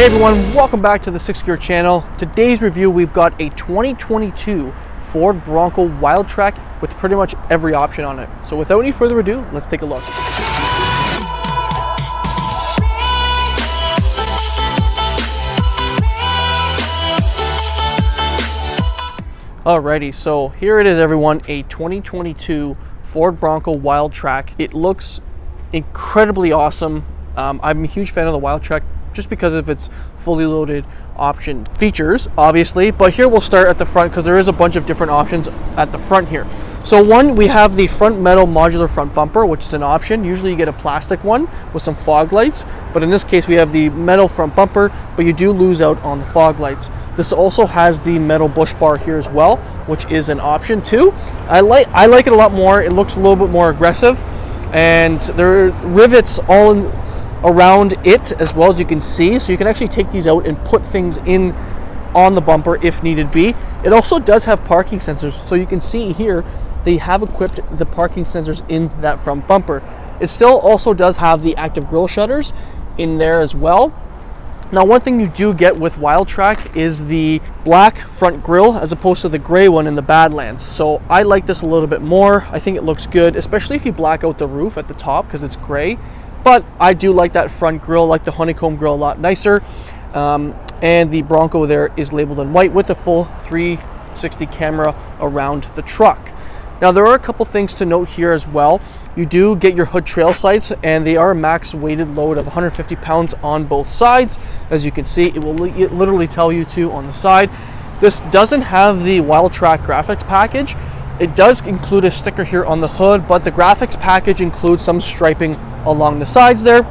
Hey everyone, welcome back to the 6th Gear channel. Today's review, we've got a 2022 Ford Bronco Wildtrak with pretty much every option on it. So without any further ado, let's take a look. Alrighty, so here it is everyone, a 2022 Ford Bronco Wildtrak. It looks incredibly awesome. I'm a huge fan of the Wildtrak just because of its fully loaded option features, obviously. But here we'll start at the front because there is a bunch of different options at the front here. So one, we have the front metal modular front bumper, which is an option. Usually you get a plastic one with some fog lights, but in this case we have the metal front bumper, but you do lose out on the fog lights. This also has the metal bush bar here as well, which is an option too. I like it a lot more. It looks a little bit more aggressive, and there are rivets all around it as well, as you can see, so you can actually take these out and put things in on the bumper if needed be. It also does have parking sensors, so you can see here they have equipped the parking sensors in that front bumper. It still also does have the active grille shutters in there as well. Now, one thing you do get with Wildtrak is the black front grille as opposed to the gray one in the Badlands. So I like this a little bit more. I think it looks good, especially if you black out the roof at the top because it's gray. But I do like that front grille, like the honeycomb grille, a lot nicer. And the Bronco there is labeled in white with the full 360 camera around the truck. Now, there are a couple things to note here as well. You do get your hood trail sights, and they are a max weighted load of 150 pounds on both sides. As you can see, it will literally tell you to on the side. This doesn't have the Wildtrak graphics package. It does include a sticker here on the hood, but the graphics package includes some striping along the sides there,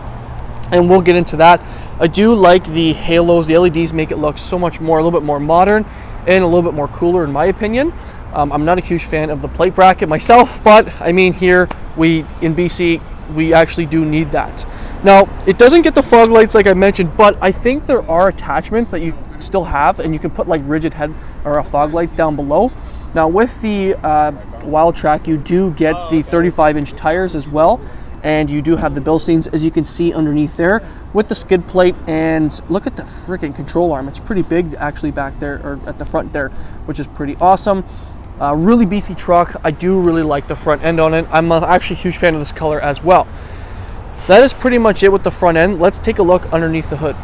and we'll get into that. I do like the halos. The LEDs make it look so much more, a little bit more modern and a little bit more cooler in my opinion. I'm not a huge fan of the plate bracket myself, but I mean, here in BC we actually do need that. Now, it doesn't get the fog lights like I mentioned, but I think there are attachments that you still have, and you can put like rigid head or a fog light down below. Now, with the Wildtrak, you do get the 35-inch tires as well, and you do have the Bilsteins, as you can see underneath there, with the skid plate. And look at the freaking control arm. It's pretty big actually back there, or at the front there, which is pretty awesome. Really beefy truck. I do really like the front end on it. I'm actually a huge fan of this color as well. That is pretty much it with the front end. Let's take a look underneath the hood.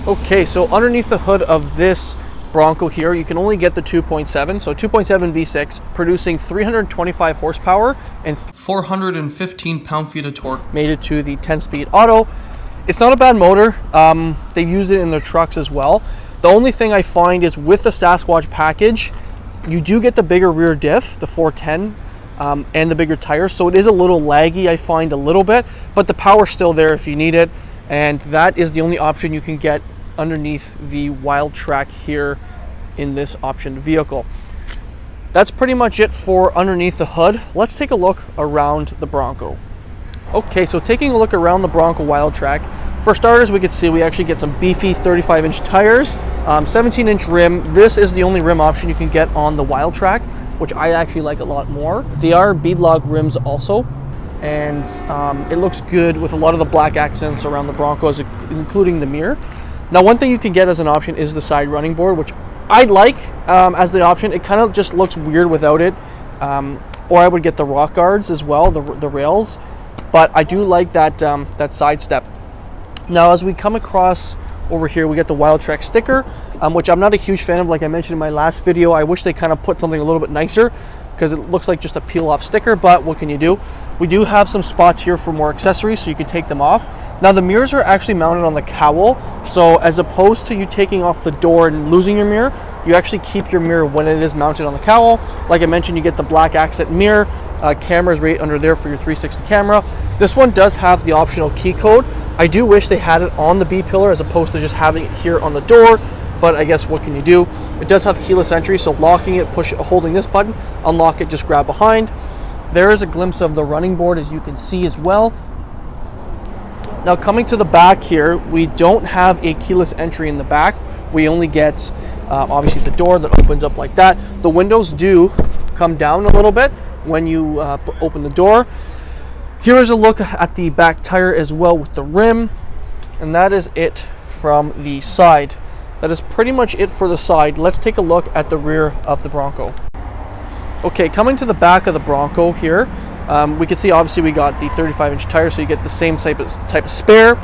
Okay, so underneath the hood of this Bronco here, you can only get the 2.7, so 2.7 V6, producing 325 horsepower and 415 pound-feet of torque, made it to the 10-speed auto. It's not a bad motor. They use it in their trucks as well. The only thing I find is with the Sasquatch package, you do get the bigger rear diff, the 410, and the bigger tires, so it is a little laggy, I find, a little bit, but the power's still there if you need it, and that is the only option you can get underneath the Wildtrak here in this optioned vehicle. That's pretty much it for underneath the hood. Let's take a look around the Bronco. Okay, so taking a look around the Bronco Wildtrak, for starters, we can see we actually get some beefy 35-inch tires, 17-inch rim. This is the only rim option you can get on the Wildtrak, which I actually like a lot more. They are beadlock rims also, and it looks good with a lot of the black accents around the Broncos, including the mirror. Now, one thing you can get as an option is the side running board, which I like as the option. It kind of just looks weird without it. Or I would get the rock guards as well, the rails. But I do like that that side step. Now, as we come across over here, we get the Wildtrak sticker, which I'm not a huge fan of. Like I mentioned in my last video, I wish they kind of put something a little bit nicer because it looks like just a peel-off sticker, but what can you do? We do have some spots here for more accessories, so you can take them off. Now, the mirrors are actually mounted on the cowl, so as opposed to you taking off the door and losing your mirror, you actually keep your mirror when it is mounted on the cowl. Like I mentioned, you get the black accent mirror, cameras right under there for your 360 camera. This one does have the optional key code. I do wish they had it on the B-pillar as opposed to just having it here on the door, but I guess what can you do? It does have keyless entry, so locking it, holding this button, unlock it, just grab behind. There is a glimpse of the running board, as you can see as well. Now, coming to the back here, we don't have a keyless entry in the back. We only get, obviously, the door that opens up like that. The windows do come down a little bit when you open the door. Here is a look at the back tire as well with the rim, and that is it from the side. That is pretty much it for the side. Let's take a look at the rear of the Bronco. Okay, coming to the back of the Bronco here, we can see obviously we got the 35-inch tire, so you get the same type of spare.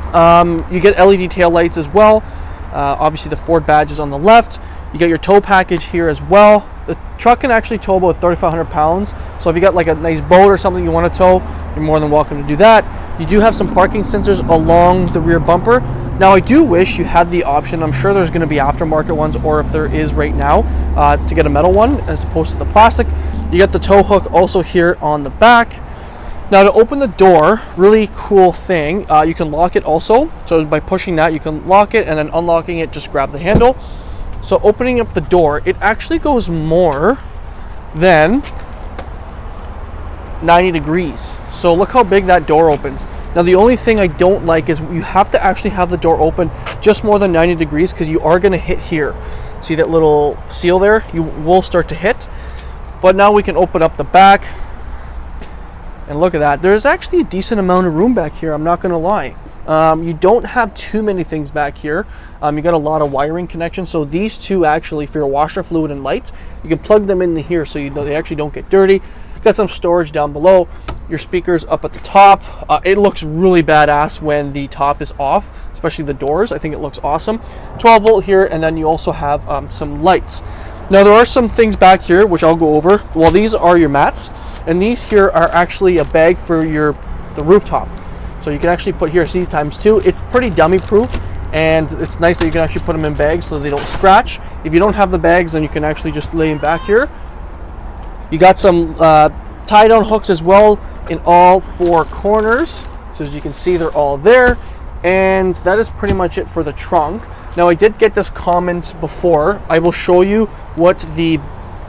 You get LED tail lights as well. Obviously the Ford badge is on the left. You get your tow package here as well. The truck can actually tow about 3,500 pounds. So if you got like a nice boat or something you want to tow, you're more than welcome to do that. You do have some parking sensors along the rear bumper. Now I do wish you had the option, I'm sure there's going to be aftermarket ones, or if there is right now, to get a metal one as opposed to the plastic. You get the tow hook also here on the back. Now to open the door, really cool thing, you can lock it also. So by pushing that, you can lock it, and then unlocking it, just grab the handle. So opening up the door, it actually goes more than 90 degrees. So look how big that door opens. Now the only thing I don't like is you have to actually have the door open just more than 90 degrees, because you are going to hit here. See that little seal there? You will start to hit. But now we can open up the back. And look at that. There's actually a decent amount of room back here, I'm not going to lie. You don't have too many things back here. You got a lot of wiring connections. So these two actually, for your washer fluid and lights, you can plug them into here so they actually don't get dirty. Got some storage down below. Your speakers up at the top. It looks really badass when the top is off, especially the doors. I think it looks awesome. 12 volt here, and then you also have some lights. Now there are some things back here which I'll go over. Well, these are your mats, and these here are actually a bag for the rooftop. So you can actually put here, see, ×2. It's pretty dummy proof, and it's nice that you can actually put them in bags so they don't scratch. If you don't have the bags, then you can actually just lay them back here. You got some tie down hooks as well in all four corners. So as you can see, they're all there. And that is pretty much it for the trunk. Now I did get this comment before. I will show you what the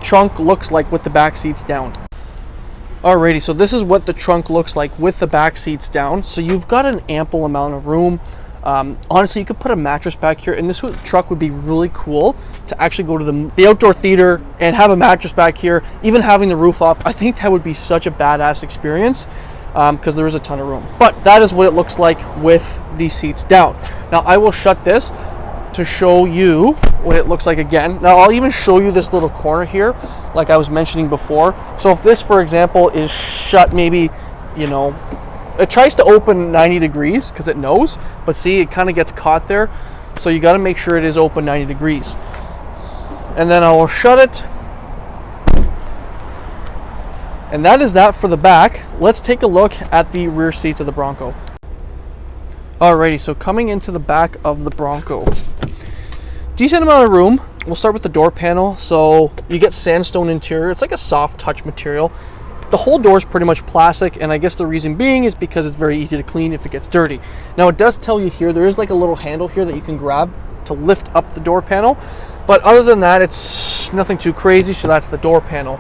trunk looks like with the back seats down. Alrighty, so this is what the trunk looks like with the back seats down. So you've got an ample amount of room. Honestly, you could put a mattress back here, and this truck would be really cool to actually go to the outdoor theater and have a mattress back here, even having the roof off. I think that would be such a badass experience, because there is a ton of room. But that is what it looks like with the seats down. Now I will shut this to show you what it looks like again. Now I'll even show you this little corner here, like I was mentioning before. So if this, for example, is shut, maybe, you know, it tries to open 90 degrees because it knows, but see, it kind of gets caught there. So you got to make sure it is open 90 degrees. And then I will shut it. And that is that for the back. Let's take a look at the rear seats of the Bronco. Alrighty, so coming into the back of the Bronco. Decent amount of room. We'll start with the door panel. So you get sandstone interior. It's like a soft touch material. The whole door is pretty much plastic, and I guess the reason being is because it's very easy to clean if it gets dirty. Now it does tell you here, there is like a little handle here that you can grab to lift up the door panel. But other than that, it's nothing too crazy, so that's the door panel.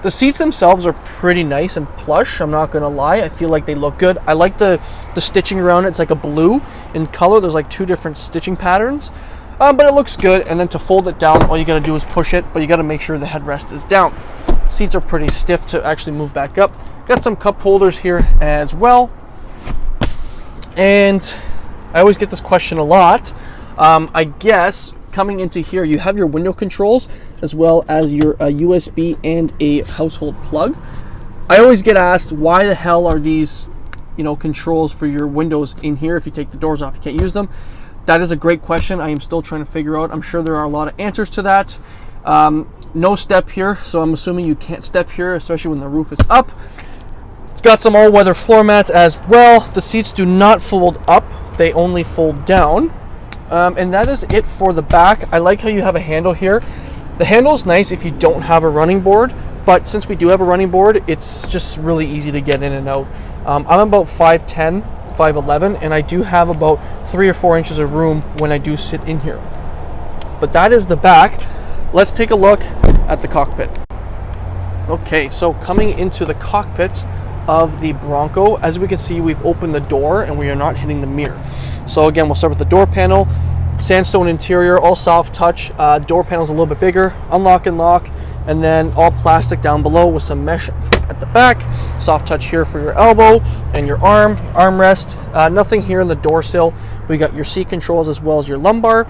The seats themselves are pretty nice and plush, I'm not gonna lie. I feel like they look good. I like the stitching around it. It's like a blue in color. There's like two different stitching patterns, but it looks good. And then to fold it down, all you gotta do is push it, but you gotta make sure the headrest is down. Seats are pretty stiff to actually move back up. Got some cup holders here as well. And I always get this question a lot. I guess coming into here, you have your window controls as well as your USB and a household plug. I always get asked, why the hell are these, you know, controls for your windows in here? If you take the doors off, you can't use them. That is a great question. I am still trying to figure out. I'm sure there are a lot of answers to that. No step here, so I'm assuming you can't step here, especially when the roof is up. It's got some all-weather floor mats as well. The seats do not fold up, they only fold down. And that is it for the back. I like how you have a handle here. The handle's nice if you don't have a running board, but since we do have a running board, it's just really easy to get in and out. I'm about 5'10", 5'11", and I do have about 3 or 4 inches of room when I do sit in here. But that is the back. Let's take a look at the cockpit. Okay, so coming into the cockpit of the Bronco, as we can see, we've opened the door and we are not hitting the mirror. So again, we'll start with the door panel. Sandstone interior, all soft touch. Door panel's a little bit bigger. Unlock and lock. and then all plastic down below with some mesh at the back. Soft touch here for your elbow and your armrest. Nothing here in the door sill. We got your seat controls as well as your lumbar.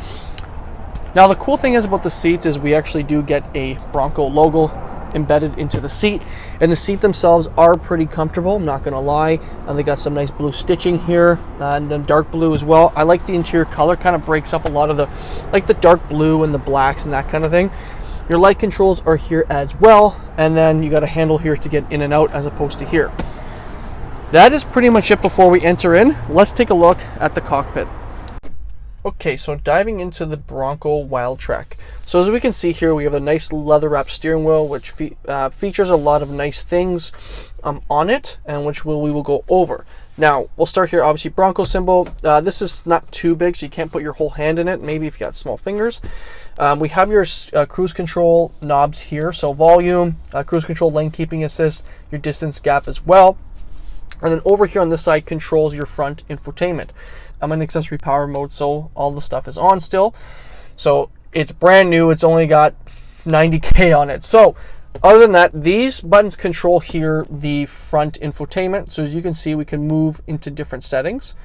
Now the cool thing is about the seats is we actually do get a Bronco logo embedded into the seat, and the seat themselves are pretty comfortable, I'm not gonna lie. They got some nice blue stitching here, and then dark blue as well. I like the interior color, kind of breaks up a lot of the dark blue and the blacks and that kind of thing. Your light controls are here as well, and then you got a handle here to get in and out as opposed to here. That is pretty much it before we enter in. Let's take a look at the cockpit. Okay, so diving into the Bronco Wildtrak. So as we can see here, we have a nice leather wrapped steering wheel, which features a lot of nice things on it, and which we will go over. Now, we'll start here, obviously, Bronco symbol. This is not too big, so you can't put your whole hand in it, maybe if you got small fingers. We have your cruise control knobs here, so volume, cruise control, lane keeping assist, your distance gap as well. And then over here on this side controls your front infotainment. I'm in accessory power mode, so all the stuff is on still. So it's brand new, it's only got 90K on it. So other than that, these buttons control here the front infotainment. So as you can see, we can move into different settings.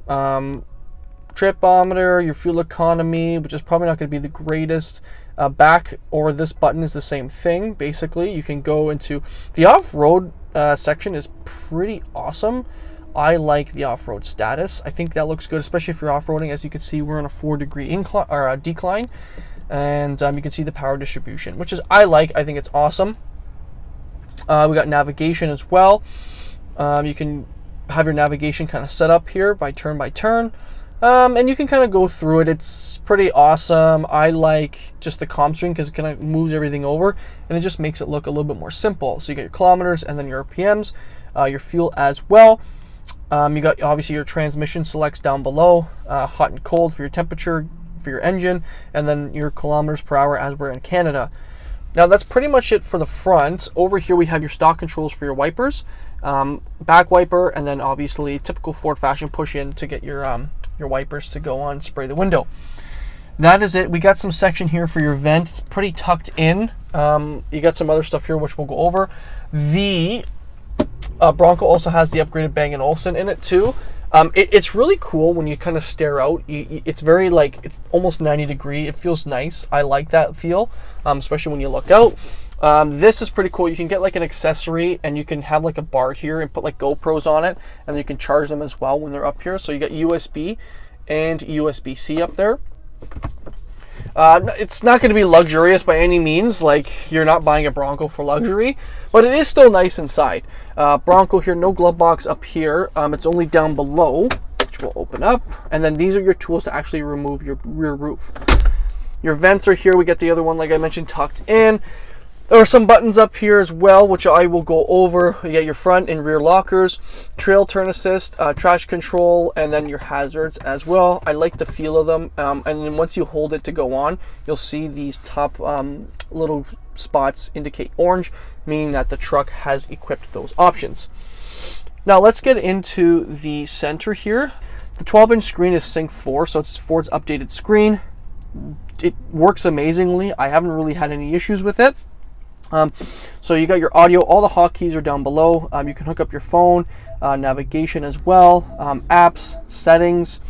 Tripometer, your fuel economy, which is probably not going to be the greatest. Back or this button is the same thing. Basically, you can go into the off-road section is pretty awesome. I like the off-road status. I think that looks good, especially if you're off-roading. As you can see, we're on a 4-degree incline or decline, and you can see the power distribution, which is I think it's awesome. We got navigation as well. You can have your navigation kind of set up here by turn, and you can kind of go through it. It's pretty awesome. I like just the comm screen because it kind of moves everything over, and it just makes it look a little bit more simple. So you get your kilometers and then your RPMs, your fuel as well. You got obviously your transmission selects down below, hot and cold for your temperature, for your engine, and then your kilometers per hour as we're in Canada. Now that's pretty much it for the front. Over here we have your stock controls for your wipers, back wiper, and then obviously typical Ford fashion push in to get your wipers to go on, spray the window. That is it. We got some section here for your vent. It's pretty tucked in. You got some other stuff here which we'll go over. The Bronco also has the upgraded Bang & Olufsen in it too. It's really cool when you kind of stare out. It's very it's almost 90 degree. It feels nice. I like that feel, especially when you look out. This is pretty cool. You can get like an accessory, and you can have like a bar here and put like GoPros on it, and you can charge them as well when they're up here. So you got USB and USB-C up there. It's not going to be luxurious by any means, like you're not buying a Bronco for luxury, but it is still nice inside. Bronco here, no glove box up here. It's only down below, which will open up, and then these are your tools to actually remove your rear roof. Your vents are here. We get the other one, like I mentioned, tucked in. There are some buttons up here as well, which I will go over. You get your front and rear lockers, trail turn assist, traction control, and then your hazards as well. I like the feel of them. And then once you hold it to go on, you'll see these top little spots indicate orange, meaning that the truck has equipped those options. Now let's get into the center here. The 12-inch screen is Sync 4, so it's Ford's updated screen. It works amazingly. I haven't really had any issues with it. So you got your audio, all the hotkeys are down below. You can hook up your phone, navigation as well, apps, settings,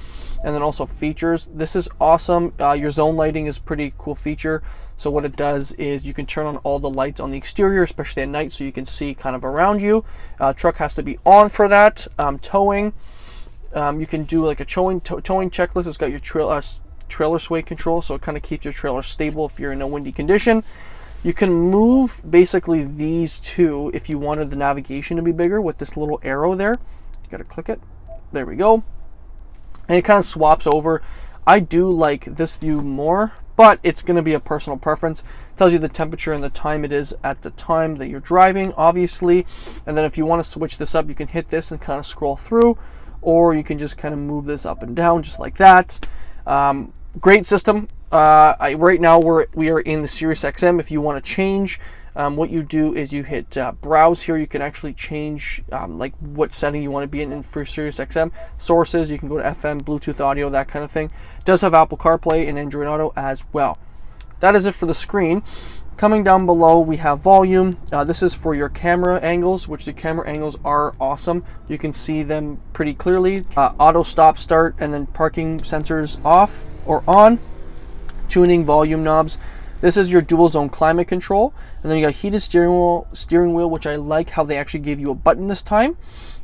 and then also features. This is awesome. Your zone lighting is a pretty cool feature. So what it does is you can turn on all the lights on the exterior, especially at night, so you can see kind of around you. Truck has to be on for that. Towing, you can do like a towing checklist. It's got your trailer sway control, so it kind of keeps your trailer stable if you're in a windy condition. You can move basically these two if you wanted the navigation to be bigger with this little arrow there. You gotta click it. There we go. And it kind of swaps over. I do like this view more, but it's going to be a personal preference. It tells you the temperature and the time it is at the time that you're driving, obviously. And then if you want to switch this up, you can hit this and kind of scroll through, or you can just kind of move this up and down just like that. Great system. Right now we are in the Sirius XM. If you want to change, what you do is you hit browse here. You can actually change like what setting you want to be in for Sirius XM. Sources, you can go to FM, Bluetooth audio, that kind of thing. It does have Apple CarPlay and Android Auto as well. That is it for the screen. Coming down below, we have volume. This is for your camera angles, which the camera angles are awesome. You can see them pretty clearly. Auto stop start, and then parking sensors off or on. Tuning volume knobs. This is your dual zone climate control. And then you got heated steering wheel, which I like how they actually gave you a button this time.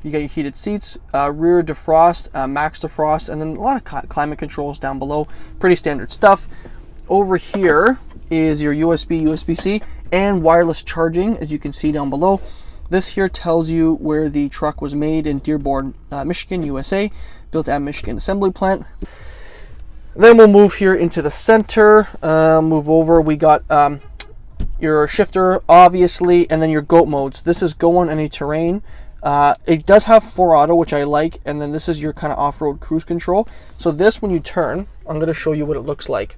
You got your heated seats, rear defrost, max defrost, and then a lot of climate controls down below. Pretty standard stuff. Over here is your USB, USB-C, and wireless charging, as you can see down below. This here tells you where the truck was made in Dearborn, Michigan, USA, built at Michigan Assembly Plant. Then we'll move here into the center, move over. We got your shifter, obviously, and then your GOAT modes. This is go on any terrain. It does have 4 auto, which I like, and then this is your kind of off-road cruise control. So this, when you turn, I'm going to show you what it looks like.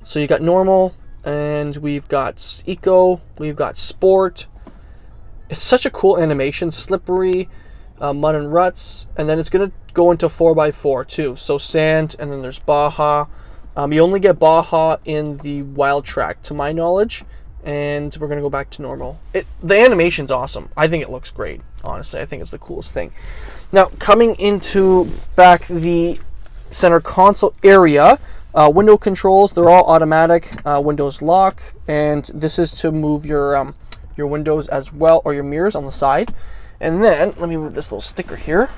So you got normal, and we've got eco, we've got sport. It's such a cool animation, slippery, mud and ruts, and then it's going to go into 4x4 too. So sand, and then there's Baja. You only get Baja in the Wildtrak, to my knowledge, and we're going to go back to normal. The animation's awesome. I think it looks great, honestly. I think it's the coolest thing. Now, coming into back the center console area, window controls, they're all automatic. Windows lock, and this is to move your windows as well, or your mirrors on the side. And then let me move this little sticker here.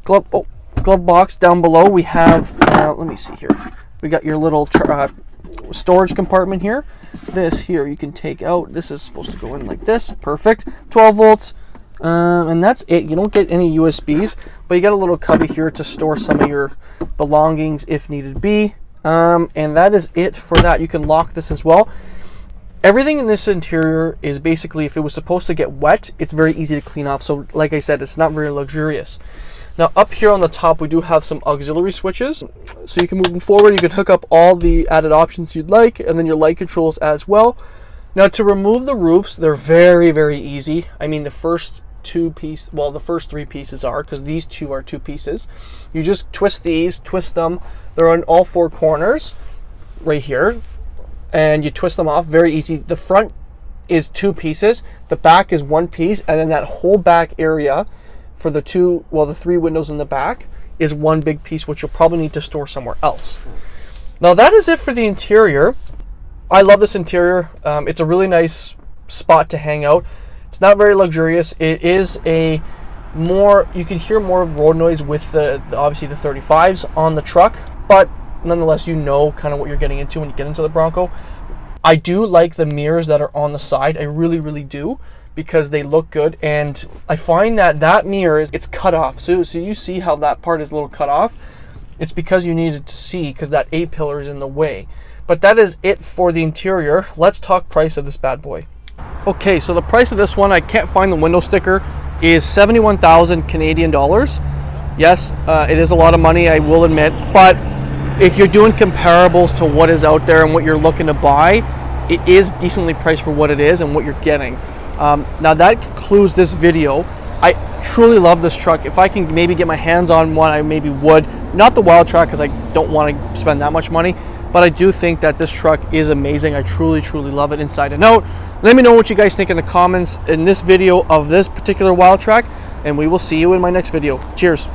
Glove box down below. We have let me see here. We got your little storage compartment here. This here you can take out. This is supposed to go in like this. Perfect. 12 volts. And that's it. You don't get any USBs, but you got a little cubby here to store some of your belongings if needed be. And that is it for that. You can lock this as well. Everything in this interior is basically, if it was supposed to get wet, it's very easy to clean off. So like I said, it's not very luxurious. Now up here on the top, we do have some auxiliary switches. So you can move forward, you can hook up all the added options you'd like, and then your light controls as well. Now to remove the roofs, they're very, very easy. I mean, the first 3 pieces are, because these 2 are 2 pieces. You just twist these, twist them. They're on all 4 corners right here, and you twist them off. Very easy. The front is 2 pieces, the back is 1 piece, and then that whole back area for the 3 windows in the back is 1 big piece, which you'll probably need to store somewhere else. Now that is it for the interior. I love this interior. It's a really nice spot to hang out. It's not very luxurious. It is you can hear more road noise with obviously the 35s on the truck, but nonetheless, you know kind of what you're getting into when you get into the Bronco. I do like the mirrors that are on the side. I really, really do, because they look good, and I find that mirror it's cut off. So you see how that part is a little cut off. It's because you needed to see, because that A-pillar is in the way. But that is it for the interior. Let's talk price of this bad boy. Okay, so the price of this one, I can't find the window sticker, is 71,000 Canadian dollars. Yes, it is a lot of money, I will admit, but if you're doing comparables to what is out there and what you're looking to buy, it is decently priced for what it is and what you're getting. Now that concludes this video. I truly love this truck. If I can maybe get my hands on one, I maybe would. Not the Wildtrak, because I don't want to spend that much money, but I do think that this truck is amazing. I truly, truly love it inside and out. Let me know what you guys think in the comments in this video of this particular Wildtrak, and we will see you in my next video. Cheers.